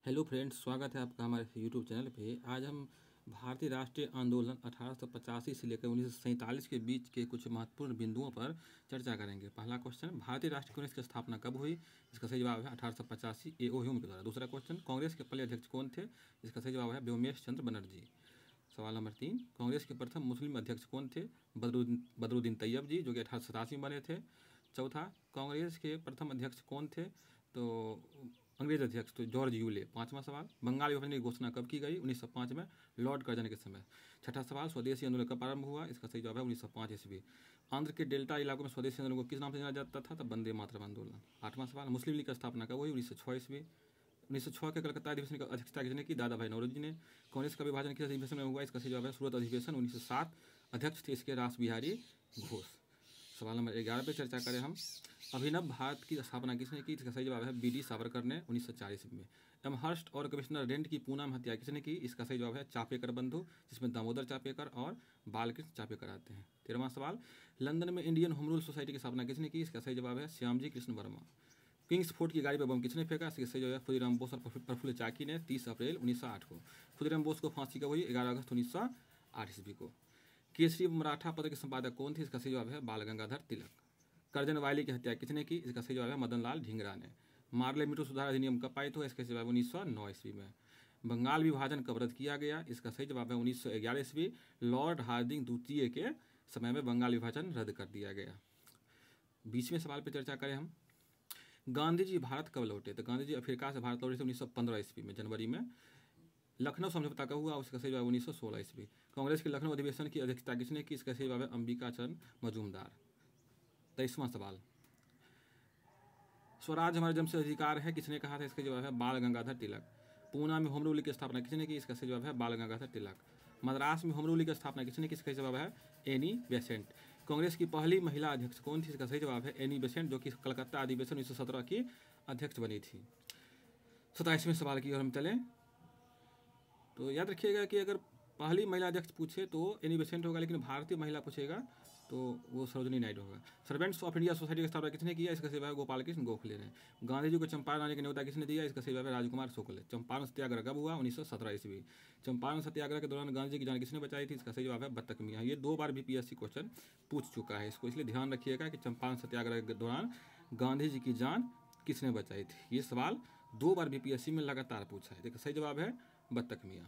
Hello friends, स्वागत है आपका हमारे यूट्यूब चैनल पे। आज हम भारतीय राष्ट्रीय आंदोलन 1885 से लेकर 1947 के बीच के कुछ महत्वपूर्ण बिंदुओं पर चर्चा करेंगे। पहला क्वेश्चन, भारतीय राष्ट्रीय कांग्रेस की स्थापना कब हुई? इसका सही जवाब है 1885 ए.ओ. ह्यूम के द्वारा। दूसरा क्वेश्चन, कांग्रेस के पहले अध्यक्ष कौन थे? इसका सही जवाब है व्योमेश चंद्र बनर्जी। सवाल नंबर 3, कांग्रेस के प्रथम मुस्लिम अध्यक्ष कौन थे? बदरुद्दीन तैयब जी, जो कि 1887 में बने थे। चौथा, कांग्रेस के प्रथम अध्यक्ष कौन थे? तो अंग्रेज अध्यक्ष तो जॉर्ज यूले। पांचवा सवाल, बंगाल विभाजन की घोषणा कब की गई? 1905 में, लॉर्ड कर्जन के समय। छठा सवाल, स्वदेशी आंदोलन कब प्रारंभ हुआ? इसका सही जवाब है 1905 ईस्वी। आंध्र के डेल्टा इलाकों में स्वदेशी आंदोलन को किस नाम से जाना जाता था? तब वंदे मातरम आंदोलन। आठवां सवाल, मुस्लिम लीग की स्थापना कब हुई? 1906 ईस्वी। 1906 के कलकत्ता अधिवेशन की अध्यक्षता किसने की? दादा भाई नौरोजी ने। कांग्रेस का विभाजन किस अधिवेशन में हुआ? इसका सही जवाब है सूरत अधिवेशन 1907। अध्यक्ष थे इसके रास बिहारी घोष। सवाल नंबर 11 पे चर्चा करें हम। अभिनव भारत की स्थापना किसने की? इसका सही जवाब है बी.डी. सावरकर ने 1940 में। एमहर्स्ट और कमिश्नर रेंट की पूना में हत्या किसने की? इसका सही जवाब है चापेकर बंधु, जिसमें दामोदर चापेकर और बालकृष्ण चापेकर आते हैं। 13वां सवाल, लंदन में इंडियन होम रूल सोसाइटी की स्थापना किसने की? इसका सही जवाब है श्यामजी कृष्ण वर्मा। किंग्स फोर्ट की गाड़ी पर बम किसने फेंका? इसका सही जवाब है खुदीराम बोस और प्रफुल्ल चाकी ने 30 अप्रैल 1908 को। खुदीराम बोस को फांसी कब हुई? 11 अगस्त 1908 ईस्वी को। केसरी मराठा पत्र के संपादक कौन थे? इसका सही जवाब है बाल गंगाधर तिलक। कर्जन वायली की हत्या किसने की? इसका सही जवाब है मदन लाल ढींगरा ने। मार्ले मिटू सुधार अधिनियम कब पारित हुआ? इसका सही जवाब 1909 ईस्वी में। बंगाल विभाजन कब रद्द किया गया? इसका सही जवाब है 1911 ईस्वी। लॉर्ड हार्डिंग द्वितीय के समय में बंगाल विभाजन रद्द कर दिया गया। 20वें सवाल पर चर्चा करें हम। गांधी जी भारत कब लौटे? तो गांधी जी अफ्रीका से भारत लौटे थे 1915 ईस्वी में, जनवरी में। लखनऊ समझौता कब हुआ? उसका सही जवाब 1916 ईस्वी। कांग्रेस के लखनऊ अधिवेशन की अध्यक्षता किसने की? इसका सही जवाब है अंबिका चरण मजूमदार। 23वां सवाल, स्वराज हमारे जन्मसिद्ध अधिकार है किसने कहा था? इसका जवाब है बाल गंगाधर तिलक। पूना में होम रूल की स्थापना किसने की? इसका सही जवाब है बाल गंगाधर तिलक। मद्रास में होम रूल की स्थापना किसने की? इसका जवाब है एनी बेसेंट। कांग्रेस की पहली महिला अध्यक्ष कौन थी? इसका सही जवाब है एनी बेसेंट, जो कि कलकत्ता अधिवेशन 1917 की अध्यक्ष बनी थी। 27वें सवाल की ओर हम चलें तो याद रखिएगा कि अगर पहली महिला अध्यक्ष पूछे तो एनी बेसेंट होगा, लेकिन भारतीय महिला पूछेगा तो वो सरोजनी नायडू होगा। सर्वेंट्स ऑफ इंडिया सोसाइटी की स्थापना किसने किया? इसका सही जवाब है गोपाल कृष्ण गोखले ने। गांधी जी को चंपारण आने का न्योता किसने दिया? इसका सही जवाब है राजकुमार शुक्ल। चंपारण सत्याग्रह कब हुआ? 1917 ईस्वी। चंपारण सत्याग्रह के दौरान गांधी जी की जान किसने बचाई थी? इसका सही जवाब है बत्तख मियां। ये 2 बार बीपीएससी क्वेश्चन पूछ चुका है, इसको इसलिए ध्यान रखिएगा कि चंपारण सत्याग्रह के दौरान गांधी जी की जान किसने बचाई थी। ये सवाल 2 बार बीपीएससी में लगातार पूछा है। देखिए सही जवाब है बत्तख मियां।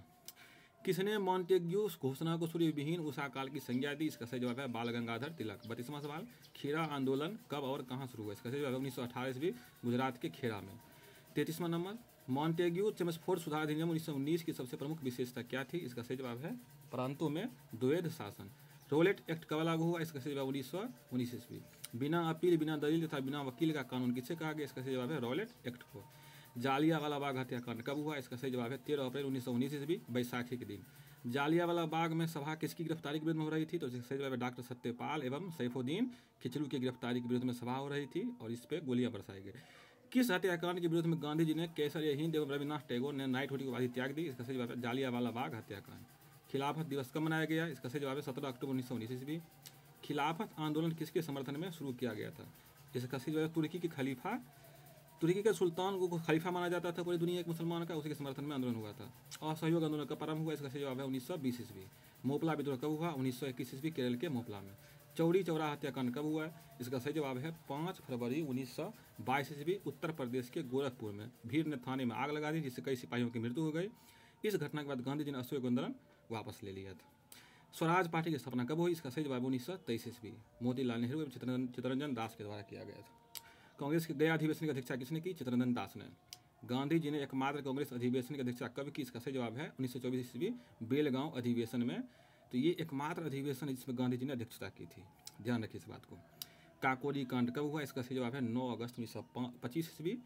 किसने मॉन्टेग्यू घोषणा को सूर्य विहीन उषा काल की संज्ञा दी? इसका सही जवाब है बाल गंगाधर तिलक। 32वां सवाल, खेरा आंदोलन कब और कहां शुरू हुआ? इसका सही जवाब है 1918 ईस्वी, गुजरात के खेरा में। 33वां नंबर, मॉन्टेग्यू चेम्सफोर्ड सुधार अधिनियम 1919 की सबसे प्रमुख विशेषता क्या थी? इसका सही जवाब है प्रांतों में द्वैध शासन। रोलेट एक्ट कब लागू हुआ? इसका सही जवाब 1919 ईस्वी। बिना अपील, बिना दलील तथा बिना वकील का कानून किसे कहा गया? इसका सही जवाब है रॉलेट एक्ट को। जालियांवाला बाग हत्याकांड कब हुआ? इसका सही जवाब है 13 अप्रैल 1919 ईस्वी, बैसाखी के दिन। जालियांवाला बाग में सभा किसकी गिरफ्तारी के विरुद्ध में हो रही थी? तो इसका सही जवाब है डॉक्टर सत्यपाल एवं सैफुद्दीन खिचलू की गिरफ्तारी के विरुद्ध में सभा हो रही थी और इस पर गोलियां बरसाई गई। किस हत्याकांड के विरुद्ध में गांधी जी ने केसर हिंद एवं रविन्द्रनाथ टैगोर ने नाइटहुड की उपाधि त्याग दी? इसका सही जवाब है जालियांवाला बाग हत्याकांड। खिलाफत दिवस कब मनाया गया? इसका सही जवाब है 17 अक्टूबर 1919 ईस्वी। खिलाफत आंदोलन किसके समर्थन में शुरू किया गया था? इसका सही जवाब है तुर्की के खलीफा, तुर्की के सुल्तान को खलीफा माना जाता था पूरी दुनिया के मुसलमान का, उसी के समर्थन में आंदोलन हुआ था। असहयोग आंदोलन कब प्रारंभ हुआ? इसका सही जवाब है 1920 ईस्वी। मोपला विद्रोह कब हुआ? 1921 ईस्वी, केरल के मोपला में। चौरी चौरा हत्याकांड कब हुआ? इसका सही जवाब है 5 फरवरी 1922 ईस्वी, उत्तर प्रदेश के गोरखपुर में। भीड़ ने थाने में आग लगा दी, जिससे कई सिपाहियों की मृत्यु हो गई। इस घटना के बाद गांधी जी ने असहयोग आंदोलन वापस ले लिया था। स्वराज पार्टी की स्थापना कब हुई? इसका सही जवाब 1923 ईस्वी, मोतीलाल नेहरू एवं चित्तरंजन दास के द्वारा किया गया था। कांग्रेस के गया अधिवेशन की अध्यक्षता किसने की? चित्तरंजन दास ने। गांधी जी ने एकमात्र कांग्रेस अधिवेशन की अध्यक्षता कब की? इसका सही जवाब है 1924 ईस्वी, बेलगांव अधिवेशन में। तो ये एकमात्र अधिवेशन है जिसमें गांधी जी ने अध्यक्षता की थी, ध्यान रखिए इस बात को। काकोरी कांड कब हुआ? इसका सही जवाब है 9 अगस्त 1925 ईस्वी।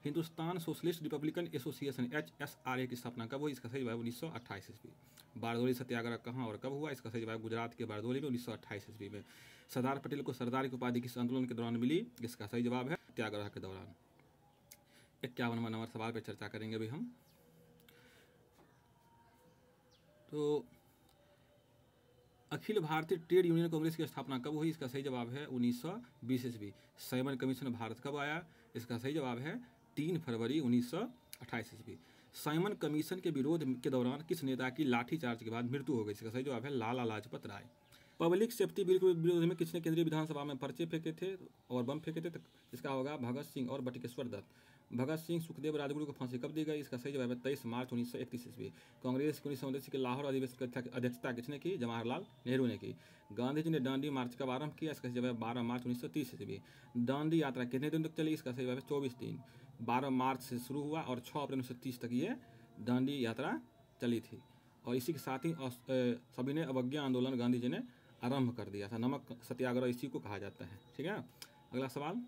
Hindustan socialist Republican association HSRA की स्थापना कब हुई? इसका सही जवाब 1928 ईस्वी। बारदोली सत्याग्रह कहाँ और कब हुआ? इसका सही जवाब गुजरात के बारदोली में 1928 ईस्वी में। सरदार पटेल को सरदार की उपाधि किस आंदोलन के दौरान मिली? इसका सही जवाब है सत्याग्रह के दौरान। 51वां नंबर सवाल पर चर्चा करेंगे अभी हम। तो अखिल भारतीय ट्रेड यूनियन कांग्रेस की स्थापना कब हुई? इसका सही जवाब है 1920 ईस्वी। साइमन कमीशन भारत कब आया? इसका सही जवाब है 3 फरवरी 1928 ईस्वी। साइमन कमीशन के विरोध के दौरान किस नेता की लाठीचार्ज के बाद मृत्यु हो गई? इसका सही जवाब है Lala Lajpat Rai. Public safety bill के विरोध में किसने केंद्रीय विधानसभा में पर्चे फेंके थे और बम फेंके थे? तो इसका होगा भगत सिंह और बटुकेश्वर दत्त। भगत सिंह सुखदेव राजगुरु को फांसी कब दी गई? इसका सही जवाब है 23 मार्च 1931 ईस्वी। कांग्रेस की 1989 के लाहौर अधिवेशन की अध्यक्षता किसने की? जवाहरलाल नेहरू ने की। गांधी जी ने दांडी मार्च कब आरंभ किया? इसका सही जवाब है 12 मार्च 1930 ईस्वी। दांडी यात्रा कितने दिन तक चली? इसका सही जवाब है 24 दिन। 12 मार्च से शुरू हुआ और 6 अप्रैल 1930 तक ये दांडी यात्रा चली थी। और इसी के साथ ही सभी ने अवज्ञा आंदोलन गांधी जी ने आरंभ कर दिया था। नमक सत्याग्रह इसी को कहा जाता है। ठीक है, अगला सवाल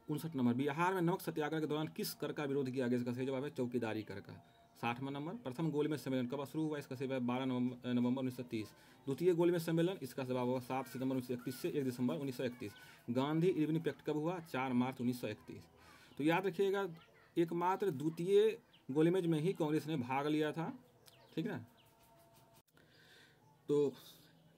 59 नंबर। बिहार में नमक सत्याग्रह के दौरान किस कर का विरोध किया गया? इसका सही जवाब है चौकीदारी कर का। 60वां नंबर। प्रथम गोलमेज सम्मेलन कब शुरू हुआ? इसका सही जवाब 12 नवंबर 1930। द्वितीय गोलमेज सम्मेलन, इसका जवाब होगा 7 सितंबर 1931 से 1 दिसंबर 1931। गांधी इरविन पैक्ट कब हुआ? 4 मार्च 1931। तो याद रखिएगा एकमात्र द्वितीय गोलमेज में ही कांग्रेस ने भाग लिया था। ठीक है, तो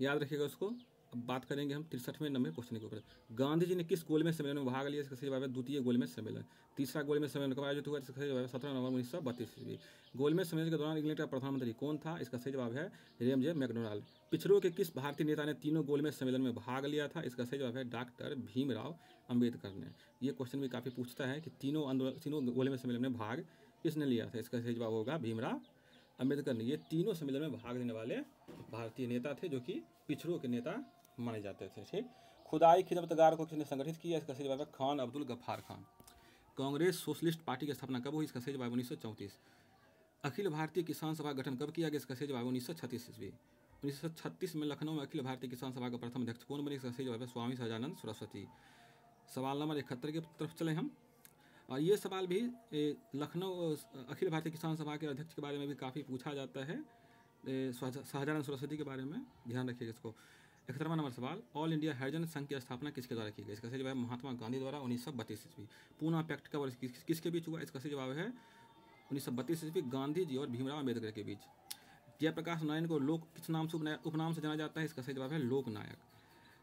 याद रखिएगा उसको। अब बात करेंगे हम 63वें नंबर क्वेश्चन के ऊपर। गांधी जी ने किस गोलमेज सम्मेलन में भाग लिया? इसका सही जवाब है द्वितीय गोलमेज सम्मेलन। तीसरा गोलमेज सम्मेलन कब आयोजित हुआ? इसका सही जवाब है 17 नवंबर 1932 ईस्वी। गोलमेज सम्मेलन के दौरान इंग्लैंड का प्रधानमंत्री कौन था? इसका सही जवाब है रेमजे मैकडोनाल्ड। पिछड़ों के किस भारतीय नेता ने तीनों गोलमेज सम्मेलन में भाग लिया था? इसका सही जवाब है डॉक्टर भीमराव अंबेडकर ने। ये क्वेश्चन भी काफ़ी पूछता है कि तीनों गोलमेज सम्मेलन में भाग किसने लिया था? इसका सही जवाब होगा भीमराव अंबेडकर ने। ये तीनों सम्मेलन में भाग लेने वाले भारतीय नेता थे जो कि पिछड़ों के नेता माने जाते थे। ठीक, खुदाई खिदमतगार को किसने संगठित किया? इसका सही जवाब है खान अब्दुल गफ्फार खान। कांग्रेस सोशलिस्ट पार्टी की स्थापना कब हुई? इसका सही जवाब 1934। अखिल भारतीय किसान सभा गठन कब किया गया? इसका सही जवाब 1936 ईस्वी। 1936 में लखनऊ में अखिल भारतीय किसान सभा का प्रथम अध्यक्ष कौन बने? इसका सही जवाब है स्वामी सहजानंद सरस्वती। सवाल नंबर 71 की तरफ चले हम। और ये सवाल भी लखनऊ अखिल भारतीय किसान सभा के अध्यक्ष के बारे में भी काफ़ी पूछा जाता है, सहजानंद सरस्वती के बारे में। ध्यान रखिएगा इसको। 71वां नंबर सवाल, ऑल इंडिया हरिजन संघ की स्थापना किसके द्वारा की गई? इसका सही जवाब है महात्मा गांधी द्वारा 1932 ईस्वी। पूना पैक्ट का वर्ष किसके बीच हुआ? इसका सही जवाब है 1932 ईस्वी, गांधी जी और भीमराव अम्बेडकर के बीच। जयप्रकाश नारायण को लोक किस नाम से उपनाम से जाना जाता है? इसका सही जवाब है लोकनायक।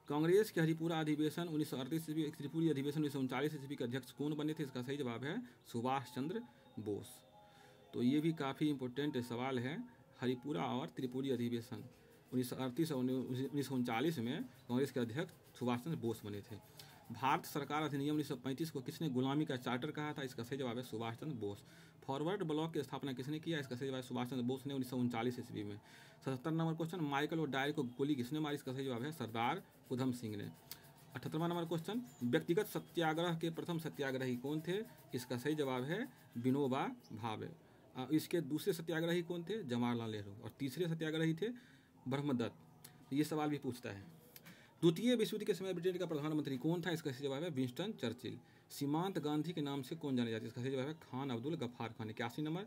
कांग्रेस के हरिपुरा अधिवेशन 1938 ईस्वी, त्रिपुरी अधिवेशन 1939 ईस्वी के अध्यक्ष कौन बने थे? इसका सही जवाब है सुभाष चंद्र बोस। तो ये भी काफ़ी इंपॉर्टेंट सवाल है। हरिपुरा और त्रिपुरी अधिवेशन 1938 और 1939 में कांग्रेस के अध्यक्ष सुभाष चंद्र बोस बने थे। भारत सरकार अधिनियम 1935 को किसने गुलामी का चार्टर कहा था? इसका सही जवाब है सुभाष चंद्र बोस। फॉरवर्ड ब्लॉक की स्थापना किसने किया? इसका सही जवाब है सुभाष चंद्र बोस ने 1939 ईस्वी में। 77 नंबर क्वेश्चन, माइकल और डायर को गोली किसने मारी? इसका सही जवाब है सरदार उधम सिंह ने। 78वां नंबर क्वेश्चन, व्यक्तिगत सत्याग्रह के प्रथम सत्याग्रही कौन थे? इसका सही जवाब है विनोबा भावे। इसके दूसरे सत्याग्रही कौन थे? जवाहरलाल नेहरू। और तीसरे सत्याग्रही थे ब्रह्मदत्त। ये सवाल भी पूछता है। द्वितीय विश्व युद्ध के समय ब्रिटेन का प्रधानमंत्री कौन था? इसका सही जवाब है विंस्टन चर्चिल। सीमांत गांधी के नाम से कौन जाने जाते हैं? इसका सही जवाब है Khan Abdul Ghaffar Khan. 81 number,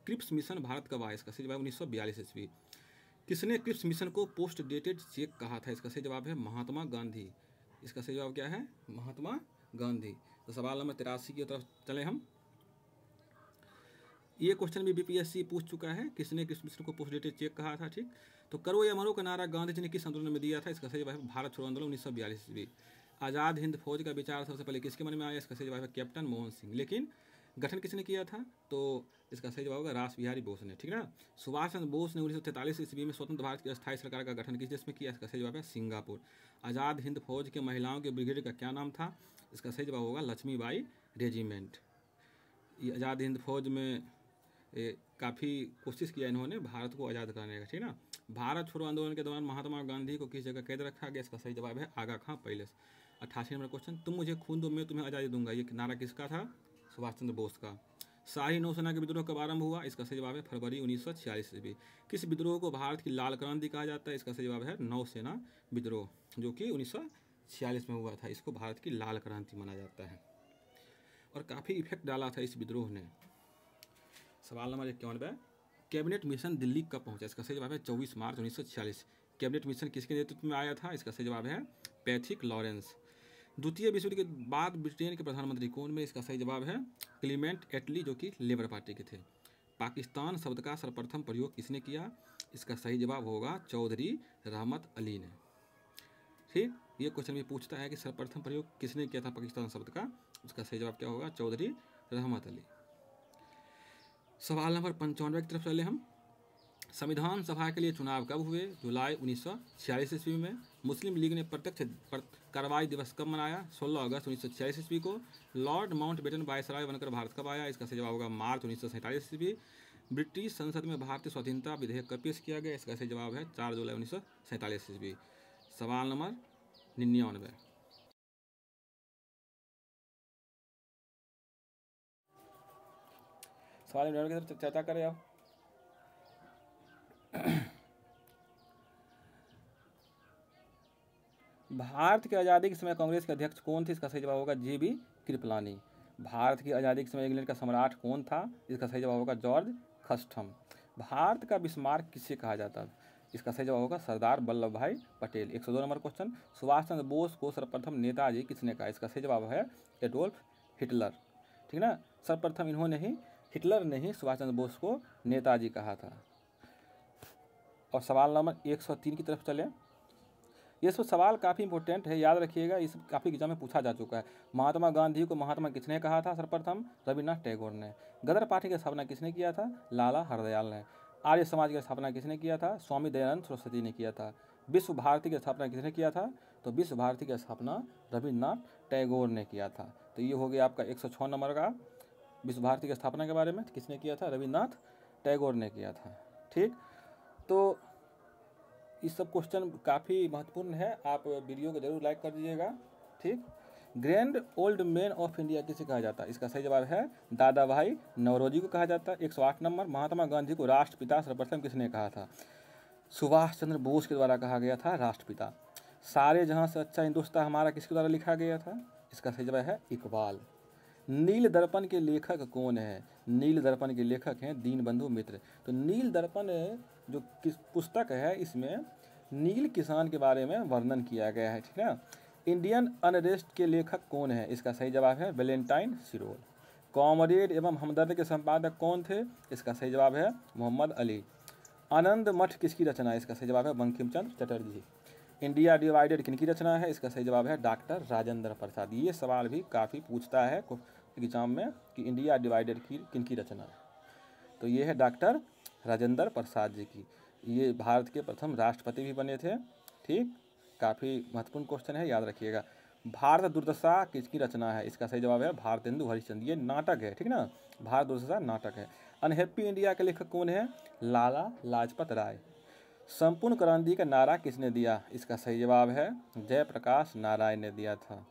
Cripps mission Bharat कब आया? इसका सही जवाब 1942 ईस्वी। किसने क्रिप्स मिशन को पोस्ट डेटेड चेक कहा था? इसका सही जवाब है महात्मा गांधी। इसका सही जवाब क्या है? महात्मा गांधी। तो सवाल नंबर 83 की तरफ चले हम। ये क्वेश्चन भी बीपीएससी पूछ चुका है, किसने क्रिप्स मिशन को पोस्ट डेटेड चेक कहा था। ठीक, तो करो या मरो का नारा गांधी जी ने किस आंदोलन में दिया था? इसका सही जवाब है भारत छोड़ो आंदोलन 1942 ईस्वी। आज़ाद हिंद फौज का विचार सबसे पहले किसके मन में आया? इसका सही जवाब है कैप्टन मोहन सिंह। लेकिन गठन किसने किया था? तो इसका सही जवाब होगा रास बिहारी बोस ने। ठीक है ना। सुभाष चंद्र बोस ने 1943 ईस्वी में स्वतंत्र भारत की अस्थायी सरकार का गठन किस देश में किया? इसका सही जवाब है सिंगापुर। आज़ाद हिंद फौज के महिलाओं के ब्रिगेड का क्या नाम था? इसका सही जवाब होगा लक्ष्मीबाई रेजिमेंट। ये आज़ाद हिंद फौज में काफ़ी कोशिश किया इन्होंने भारत को आज़ाद कराने का। ठीक ना। भारत छोड़ो आंदोलन के दौरान महात्मा गांधी को किस जगह कैद रखा गया? इसका सही जवाब है आगा खां पैलेस। 88 नंबर क्वेश्चन, तुम मुझे खून दो मैं तुम्हें आज़ादी दूंगा, ये नारा किसका था? सुभाष चंद्र बोस का। शाही नौसेना के विद्रोह कब आरंभ हुआ? इसका सही जवाब है फरवरी 1946 ईस्वी। किस विद्रोह को भारत की लाल क्रांति कहा जाता है? इसका सही जवाब है नौसेना विद्रोह, जो कि 1946 में हुआ था। इसको भारत की लाल क्रांति माना जाता है और काफ़ी इफेक्ट डाला था इस विद्रोह ने। सवाल नंबर 91, कैबिनेट मिशन दिल्ली कब पहुंचा? इसका सही जवाब है 24 मार्च 1946। कैबिनेट मिशन किसके नेतृत्व में आया था? इसका सही जवाब है पैथिक लॉरेंस। द्वितीय विश्व युद्ध के बाद ब्रिटेन के प्रधानमंत्री कौन में? इसका सही जवाब है क्लीमेंट एटली, जो कि लेबर पार्टी के थे। पाकिस्तान शब्द का सर्वप्रथम प्रयोग किसने किया? इसका सही जवाब होगा चौधरी रहमत अली ने। ठीक, ये क्वेश्चन भी पूछता है कि सर्वप्रथम प्रयोग किसने किया था पाकिस्तान शब्द का? उसका सही जवाब क्या होगा? चौधरी रहमत अली। सवाल नंबर 95 की तरफ चले हम। संविधान सभा के लिए चुनाव कब हुए? जुलाई 1946 ईस्वी में। मुस्लिम लीग ने प्रत्यक्ष कार्रवाई दिवस कब मनाया? 16 अगस्त 1946 ईस्वी को। लॉर्ड माउंटबेटन वायसराय बनकर भारत कब आया? इसका सही जवाब होगा मार्च 1947 ईस्वी। ब्रिटिश संसद में भारतीय स्वाधीनता विधेयक कब पेश किया गया? इसका सही जवाब है 4 जुलाई 1947 ईस्वी। सवाल नंबर 99। सवाल 99 की तरफ चर्चा करें आप। भारत की आज़ादी के समय कांग्रेस के अध्यक्ष कौन थे? इसका सही जवाब होगा जी.बी. कृपलानी। भारत की आज़ादी के समय इंग्लैंड का सम्राट कौन था? इसका सही जवाब होगा जॉर्ज खस्टम। भारत का बिस्मार्क किसे कहा जाता है? इसका सही जवाब होगा सरदार वल्लभ भाई पटेल। 102 number question. सुभाष चंद्र बोस को सर्वप्रथम नेताजी किसने कहा? इसका सही जवाब है एडोल्फ हिटलर। ठीक ना, सर्वप्रथम इन्होंने ही, हिटलर ने ही सुभाष चंद्र बोस को नेताजी कहा था। और सवाल नंबर 103 की तरफ चलें। ये सब सवाल काफ़ी इंपॉर्टेंट है, याद रखिएगा, इस काफ़ी एग्जाम में पूछा जा चुका है। महात्मा गांधी को महात्मा किसने कहा था? सर्वप्रथम रविन्द्रनाथ टैगोर ने। गदर पार्टी की स्थापना किसने किया था? लाला हरदयाल ने। आर्य समाज की स्थापना किसने किया था? स्वामी दयानंद सरस्वती ने किया था। विश्व भारती की स्थापना किसने किया था? तो विश्व भारती की स्थापना रविन्द्रनाथ टैगोर ने किया था। तो ये हो गया आपका 106 नंबर का विश्व भारती की स्थापना के बारे में किसने किया था? रविन्द्रनाथ टैगोर ने किया था। ठीक, तो इस सब क्वेश्चन काफ़ी महत्वपूर्ण है, आप वीडियो को जरूर लाइक कर दीजिएगा। ठीक, grand old man of India किसे कहा जाता है? इसका सही जवाब है दादा भाई नौरोजी को कहा जाता है। 108 नंबर। महात्मा गांधी को राष्ट्रपिता सर्वप्रथम किसने कहा था? सुभाष चंद्र बोस के द्वारा कहा गया था राष्ट्रपिता। सारे जहां से अच्छा हिंदुस्तान हमारा किसके द्वारा लिखा गया था? इसका सही जवाब है इकबाल। नील दर्पण के लेखक कौन है? नील दर्पण के लेखक हैं दीनबंधु मित्र। तो नील दर्पण जो किस पुस्तक है, इसमें नील किसान के बारे में वर्णन किया गया है। ठीक है। इंडियन अनरेस्ट के लेखक कौन है? इसका सही जवाब है वैलेंटाइन सिरोल। कॉमरेड एवं हमदर्द के संपादक कौन थे? इसका सही जवाब है मोहम्मद अली। आनंद मठ किसकी रचना है? इसका सही जवाब है बंकिम चंद्र चटर्जी। इंडिया डिवाइडेड किनकी रचना है? इसका सही जवाब है डॉक्टर राजेंद्र प्रसाद। ये सवाल भी काफ़ी पूछता है एग्जाम में कि इंडिया डिवाइडेड की किनकी रचना है, तो ये है डॉक्टर राजेंद्र प्रसाद जी की। ये भारत के प्रथम राष्ट्रपति भी बने थे। ठीक, काफ़ी महत्वपूर्ण क्वेश्चन है, याद रखिएगा। भारत दुर्दशा किसकी रचना है? इसका सही जवाब है भारतेंदु हरिश्चंद्र। ये नाटक है, ठीक ना, भारत दुर्दशा नाटक है। अनहैप्पी इंडिया के लेखक कौन है? लाला लाजपत राय। संपूर्ण क्रांति का नारा किसने दिया? इसका सही जवाब है जयप्रकाश नारायण ने दिया था।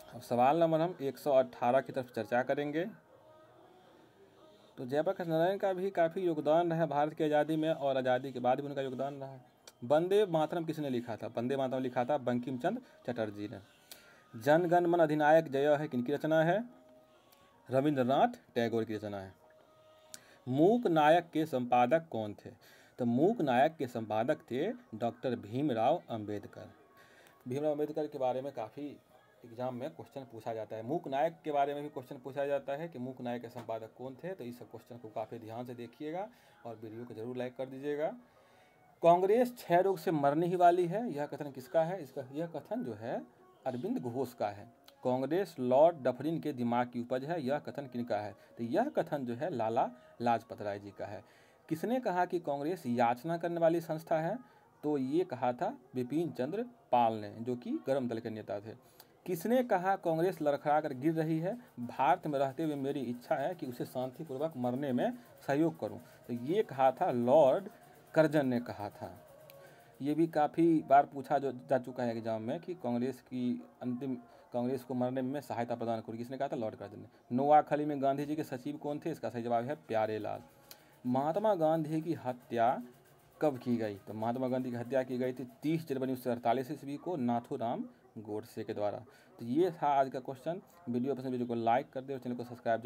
अब सवाल नंबर हम 118 की तरफ चर्चा करेंगे। तो जयप्रकाश नारायण का भी काफ़ी योगदान रहा भारत की आज़ादी में, और आज़ादी के बाद भी उनका योगदान रहा। वंदे मातरम किसने लिखा था? वंदे मातरम लिखा था बंकिम चंद्र चटर्जी ने। जन गण मन अधिनायक जय है किनकी रचना है? रविंद्रनाथ टैगोर की रचना है। मूक नायक के संपादक कौन थे? तो मूक नायक के संपादक थे डॉक्टर भीमराव अंबेडकर। भीमराव अंबेडकर के बारे में काफ़ी एग्जाम में क्वेश्चन पूछा जाता है। मूक नायक के बारे में भी क्वेश्चन पूछा जाता है कि मूक नायक के संपादक कौन थे। तो इस सब क्वेश्चन को काफ़ी ध्यान से देखिएगा और वीडियो को जरूर लाइक कर दीजिएगा। कांग्रेस क्षय रोग से मरने ही वाली है, यह कथन किसका है? यह कथन जो है अरविंद घोष का है। कांग्रेस लॉर्ड डफरिन के दिमाग की उपज है, यह कथन किनका है? तो यह कथन जो है लाला लाजपत राय जी का है। किसने कहा कि कांग्रेस याचना करने वाली संस्था है? तो ये कहा था बिपिन चंद्र पाल ने, जो कि गर्म दल के नेता थे। किसने कहा कांग्रेस लड़खड़ा कर गिर रही है? भारत में रहते हुए मेरी इच्छा है कि उसे शांतिपूर्वक मरने में सहयोग करूं। तो ये कहा था लॉर्ड कर्जन ने कहा था। ये भी काफ़ी बार पूछा जा चुका है एग्जाम में कि कांग्रेस को मरने में सहायता प्रदान करूँ, किसने कहा था? लॉर्ड कर्जन ने। नोआखली में गांधी जी के सचिव कौन थे? इसका सही जवाब है प्यारेलाल। महात्मा गांधी की हत्या कब की गई? तो महात्मा गांधी की हत्या की गई थी 30 जनवरी 1948 ईस्वी को नाथूराम गोडसे के द्वारा। तो ये था आज का क्वेश्चन। वीडियो पसंद वीडियो को लाइक कर दे और चैनल को सब्सक्राइब